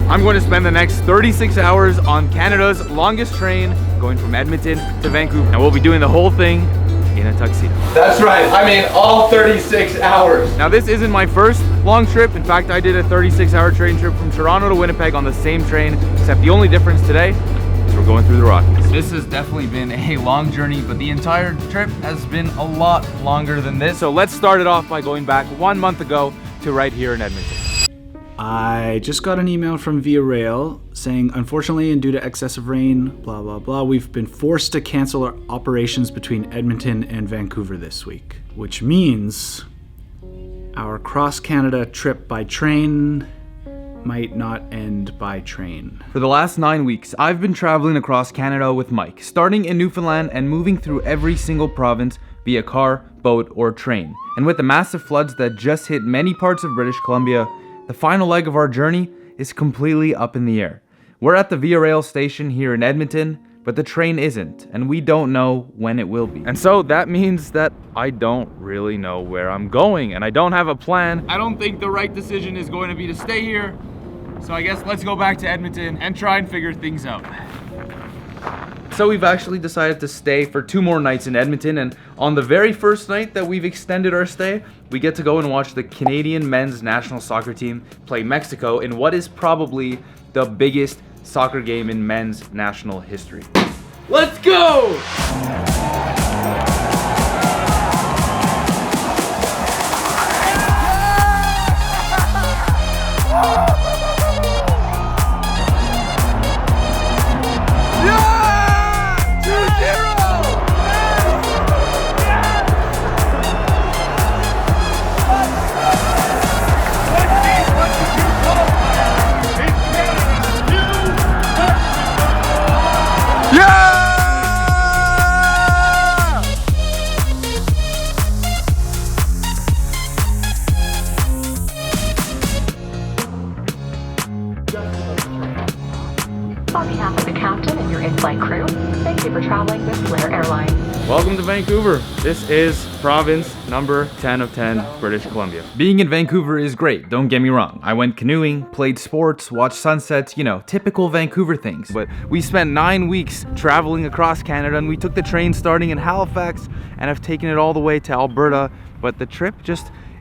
I'm going to spend the next 36 hours on Canada's longest train, going from Edmonton to Vancouver. And we'll be doing the whole thing in a tuxedo. That's right, I mean all 36 hours. Now this isn't my first long trip. In fact, I did a 36-hour train trip from Toronto to Winnipeg on the same train, except the only difference today is we're going through the Rockies. This has definitely been a long journey, but the entire trip has been a lot longer than this. So let's start it off by going back 1 month ago to right here in Edmonton. I just got an email from Via Rail saying, unfortunately, and due to excessive rain, blah, blah, blah, we've been forced to cancel our operations between Edmonton and Vancouver this week, which means our cross-Canada trip by train might not end by train. For the last 9 weeks, I've been traveling across Canada with Mike, starting in Newfoundland and moving through every single province via car, boat, or train. And with the massive floods that just hit many parts of British Columbia, the final leg of our journey is completely up in the air. We're at the Via Rail station here in Edmonton, but the train isn't, and we don't know when it will be. And so that means that I don't really know where I'm going, and I don't have a plan. I don't think the right decision is going to be to stay here, so I guess let's go back to Edmonton and try and figure things out. So we've actually decided to stay for 2 more nights in Edmonton, and on the very first night that we've extended our stay, we get to go and watch the Canadian men's national soccer team play Mexico in what is probably the biggest soccer game in men's national history. Let's go! On behalf of the captain and your in-flight crew, thank you for traveling with Blair Airlines. Welcome to Vancouver. This is province number 10 of 10, British Columbia. Being in Vancouver is great, don't get me wrong. I went canoeing, played sports, watched sunsets, you know, typical Vancouver things. But we spent 9 weeks traveling across Canada, and we took the train starting in Halifax and have taken it all the way to Alberta. But the trip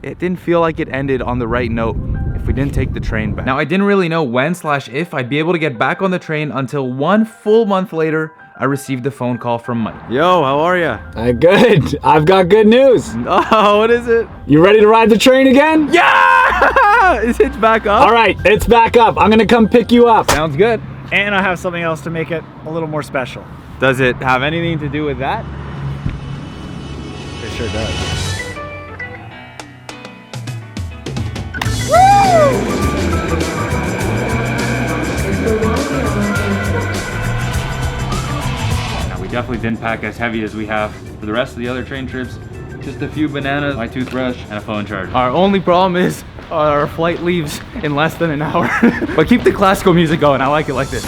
it didn't feel like it ended on the right note if we didn't take the train back. Now, I didn't really know when/if I'd be able to get back on the train until 1 full month later, I received a phone call from Mike. Yo, how are ya? Good. I've got good news. Oh, what is it? You ready to ride the train again? Yeah! Is it back up? All right, it's back up. I'm gonna come pick you up. Sounds good. And I have something else to make it a little more special. Does it have anything to do with that? It sure does. Now, we definitely didn't pack as heavy as we have for the rest of the other train trips. Just a few bananas, my toothbrush, and a phone charger. Our only problem is our flight leaves in less than an hour. But keep the classical music going. I like it like this.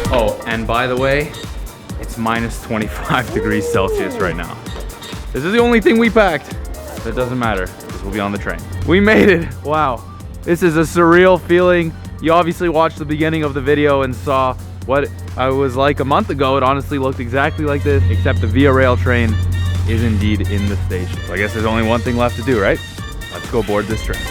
Oh, and by the way, it's minus 25 degrees Celsius right now. This is the only thing we packed. But it doesn't matter, because we'll be on the train. We made it. Wow. This is a surreal feeling. You obviously watched the beginning of the video and saw what I was like a month ago. It honestly looked exactly like this, except the Via Rail train is indeed in the station. So I guess there's only one thing left to do, right? Let's go board this train.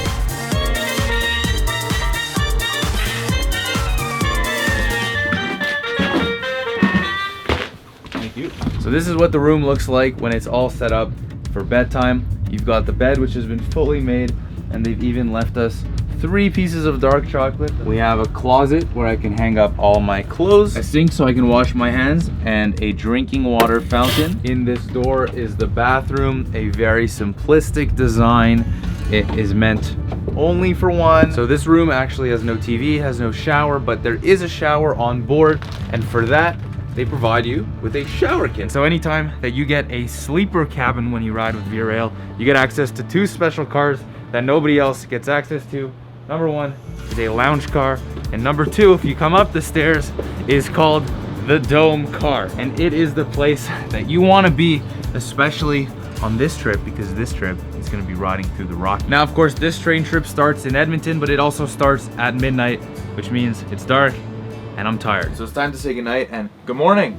So this is what the room looks like when it's all set up for bedtime. You've got the bed, which has been fully made, and they've even left us 3 pieces of dark chocolate. We have a closet where I can hang up all my clothes, a sink so I can wash my hands, and a drinking water fountain. In this door is the bathroom, a very simplistic design. It is meant only for one. So this room actually has no TV, has no shower, but there is a shower on board, and for that, they provide you with a shower kit. So anytime that you get a sleeper cabin when you ride with Via Rail, you get access to 2 special cars that nobody else gets access to. Number 1 is a lounge car, and number 2, if you come up the stairs, is called the Dome car. And it is the place that you want to be, especially on this trip because this trip is going to be riding through the Rockies. Now, of course, this train trip starts in Edmonton, but it also starts at midnight, which means it's dark and I'm tired. So it's time to say goodnight and good morning.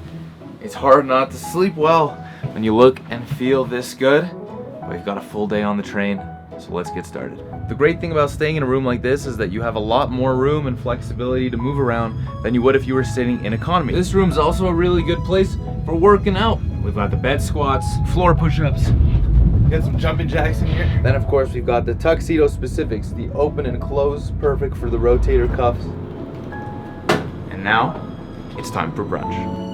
It's hard not to sleep well when you look and feel this good. We've got a full day on the train, so let's get started. The great thing about staying in a room like this is that you have a lot more room and flexibility to move around than you would if you were sitting in economy. This room's also a really good place for working out. We've got the bed squats, floor push-ups, got some jumping jacks in here. Then of course we've got the tuxedo specifics, the open and close, perfect for the rotator cuffs. And now, it's time for brunch.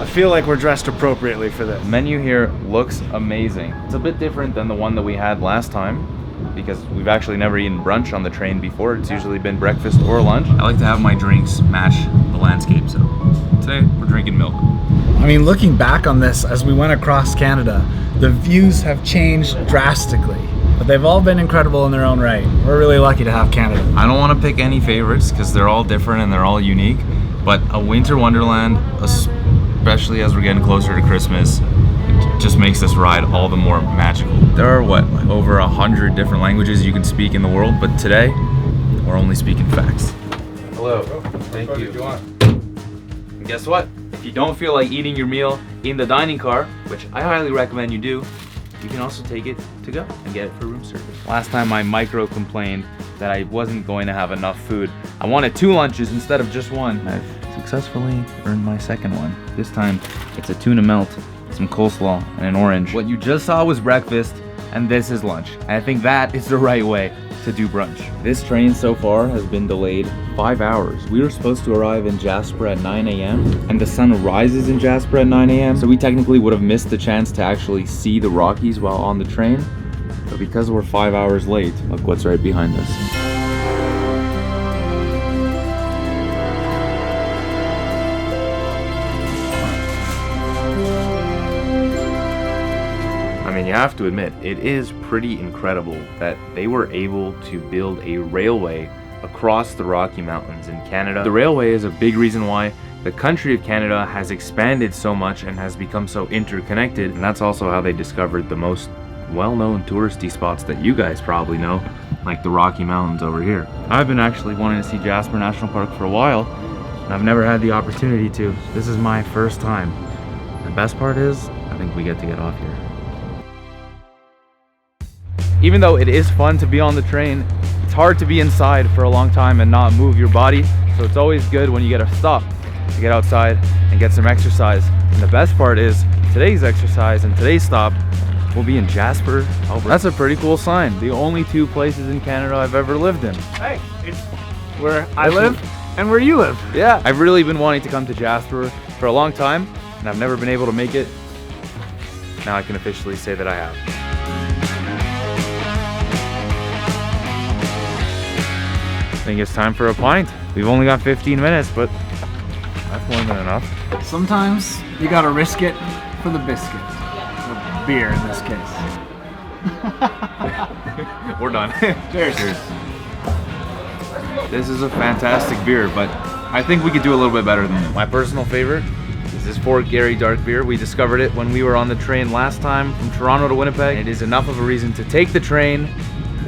I feel like we're dressed appropriately for this. The menu here looks amazing. It's a bit different than the one that we had last time because we've actually never eaten brunch on the train before. It's usually been breakfast or lunch. I like to have my drinks match the landscape, so today we're drinking milk. I mean, looking back on this as we went across Canada, the views have changed drastically, but they've all been incredible in their own right. We're really lucky to have Canada. I don't want to pick any favorites because they're all different and they're all unique, but a winter wonderland, especially as we're getting closer to Christmas, it just makes this ride all the more magical. There are like over 100 different languages you can speak in the world, but today we're only speaking facts. Hello. Thank you. And guess what? If you don't feel like eating your meal in the dining car, which I highly recommend you do, you can also take it to go and get it for room service. Last time I micro complained that I wasn't going to have enough food. I wanted 2 lunches instead of just one. I've successfully earned my second one. This time it's a tuna melt, some coleslaw, and an orange. What you just saw was breakfast, and this is lunch. And I think that is the right way to do brunch. This train so far has been delayed 5 hours. We were supposed to arrive in Jasper at 9 a.m. and the sun rises in Jasper at 9 a.m. So we technically would have missed the chance to actually see the Rockies while on the train. But because we're 5 hours late, look what's right behind us. I mean, you have to admit, it is pretty incredible that they were able to build a railway across the Rocky Mountains in Canada. The railway is a big reason why the country of Canada has expanded so much and has become so interconnected, and that's also how they discovered the most well-known touristy spots that you guys probably know, like the Rocky Mountains over here. I've been actually wanting to see Jasper National Park for a while, and I've never had the opportunity to. This is my first time. The best part is, I think we get to get off here. Even though it is fun to be on the train, it's hard to be inside for a long time and not move your body. So it's always good when you get a stop to get outside and get some exercise. And the best part is today's exercise and today's stop will be in Jasper, Alberta. That's a pretty cool sign. The only 2 places in Canada I've ever lived in. Hey, it's where I live and where you live. Yeah, I've really been wanting to come to Jasper for a long time and I've never been able to make it. Now I can officially say that I have. I think it's time for a pint. We've only got 15 minutes, but that's more than enough. Sometimes you gotta risk it for the biscuit. Or beer in this case. We're done. Cheers. Cheers. This is a fantastic beer, but I think we could do a little bit better than this. My personal favorite is this Fort Garry dark beer. We discovered it when we were on the train last time from Toronto to Winnipeg. And it is enough of a reason to take the train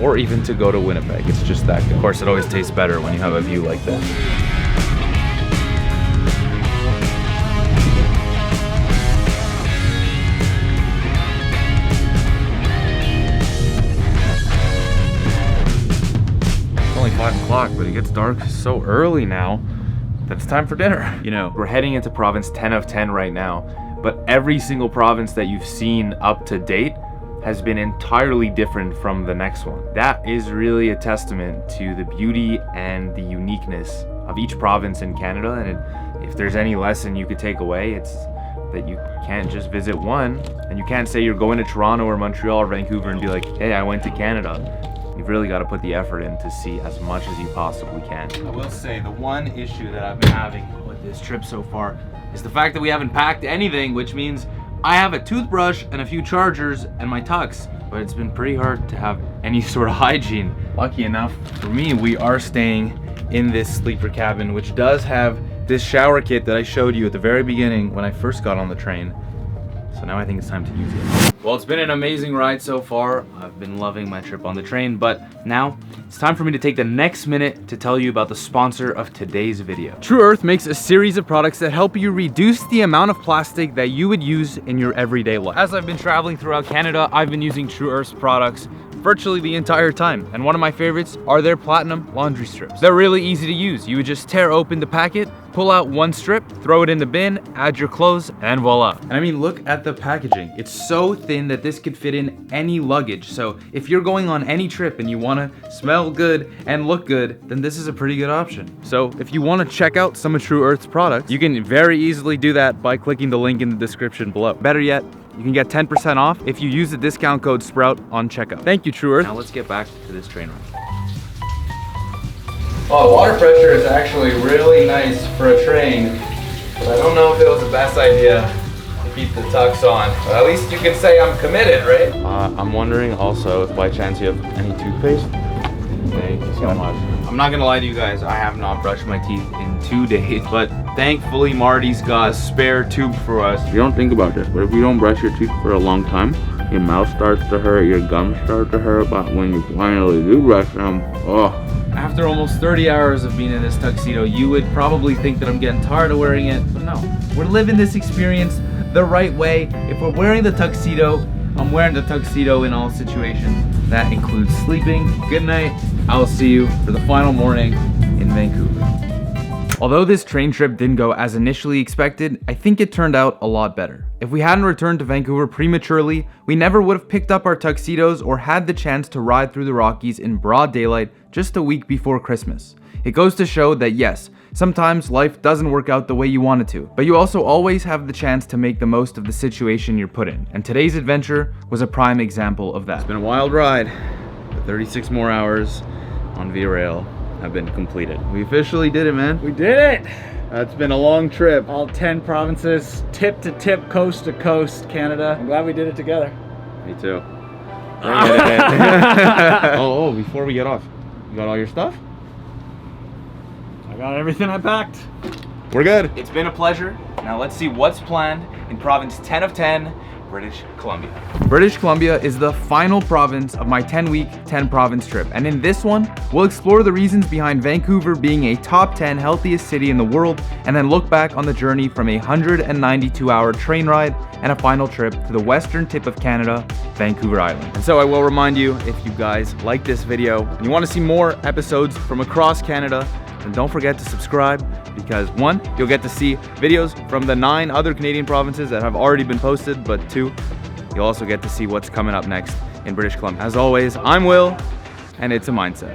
or even to go to Winnipeg. It's just that good. Of course, it always tastes better when you have a view like this. It's only 5 o'clock, but it gets dark so early now that it's time for dinner. You know, we're heading into province 10 of 10 right now, but every single province that you've seen up to date has been entirely different from the next one. That is really a testament to the beauty and the uniqueness of each province in Canada. And if there's any lesson you could take away, it's that you can't just visit one, and you can't say you're going to Toronto or Montreal or Vancouver and be like, hey, I went to Canada. You've really got to put the effort in to see as much as you possibly can. I will say the one issue that I've been having with this trip so far is the fact that we haven't packed anything, which means I have a toothbrush and a few chargers and my tux, but it's been pretty hard to have any sort of hygiene. Lucky enough for me, we are staying in this sleeper cabin, which does have this shower kit that I showed you at the very beginning when I first got on the train. So now I think it's time to use it. Well, it's been an amazing ride so far. I've been loving my trip on the train, but now it's time for me to take the next minute to tell you about the sponsor of today's video. Tru Earth makes a series of products that help you reduce the amount of plastic that you would use in your everyday life. As I've been traveling throughout Canada, I've been using Tru Earth's products virtually the entire time. And one of my favorites are their platinum laundry strips. They're really easy to use. You would just tear open the packet, pull out one strip, throw it in the bin, add your clothes, and voila. And I mean, look at the packaging. It's so thin that this could fit in any luggage. So if you're going on any trip and you wanna smell good and look good, then this is a pretty good option. So if you wanna check out some of Tru Earth's products, you can very easily do that by clicking the link in the description below. Better yet, you can get 10% off if you use the discount code Sprought on checkout. Thank you, Tru Earth. Now let's get back to this train ride. Oh, the water pressure is actually really nice for a train, but I don't know if it was the best idea to keep the tux on. But at least you can say I'm committed, right? I'm wondering also if by chance you have any toothpaste. Thank you so much. I'm not gonna lie to you guys, I have not brushed my teeth in 2 days, but thankfully Marty's got a spare tube for us. You don't think about this, but if you don't brush your teeth for a long time, your mouth starts to hurt, your gums start to hurt, but when you finally do brush them, oh. After almost 30 hours of being in this tuxedo, you would probably think that I'm getting tired of wearing it, but no. We're living this experience the right way. If we're wearing the tuxedo, I'm wearing the tuxedo in all situations. That includes sleeping. Good night. I'll see you for the final morning in Vancouver. Although this train trip didn't go as initially expected, I think it turned out a lot better. If we hadn't returned to Vancouver prematurely, we never would have picked up our tuxedos or had the chance to ride through the Rockies in broad daylight just a week before Christmas. It goes to show that yes, sometimes life doesn't work out the way you want it to, but you also always have the chance to make the most of the situation you're put in. And today's adventure was a prime example of that. It's been a wild ride, but 36 more hours on Via Rail have been completed. We officially did it, man. We did it! It's been a long trip. All 10 provinces, tip to tip, coast to coast, Canada. I'm glad we did it together. Me too. Oh, before we get off, you got all your stuff? I got everything I packed. We're good. It's been a pleasure. Now let's see what's planned in province 10 of 10, British Columbia. British Columbia is the final province of my 10-week, 10-province trip. And in this one, we'll explore the reasons behind Vancouver being a top 10 healthiest city in the world, and then look back on the journey from a 192-hour train ride and a final trip to the western tip of Canada, Vancouver Island. And so I will remind you, if you guys like this video and you want to see more episodes from across Canada, then don't forget to subscribe, because 1, you'll get to see videos from the 9 other Canadian provinces that have already been posted, but 2, you'll also get to see what's coming up next in British Columbia. As always, I'm Will, and it's a mindset.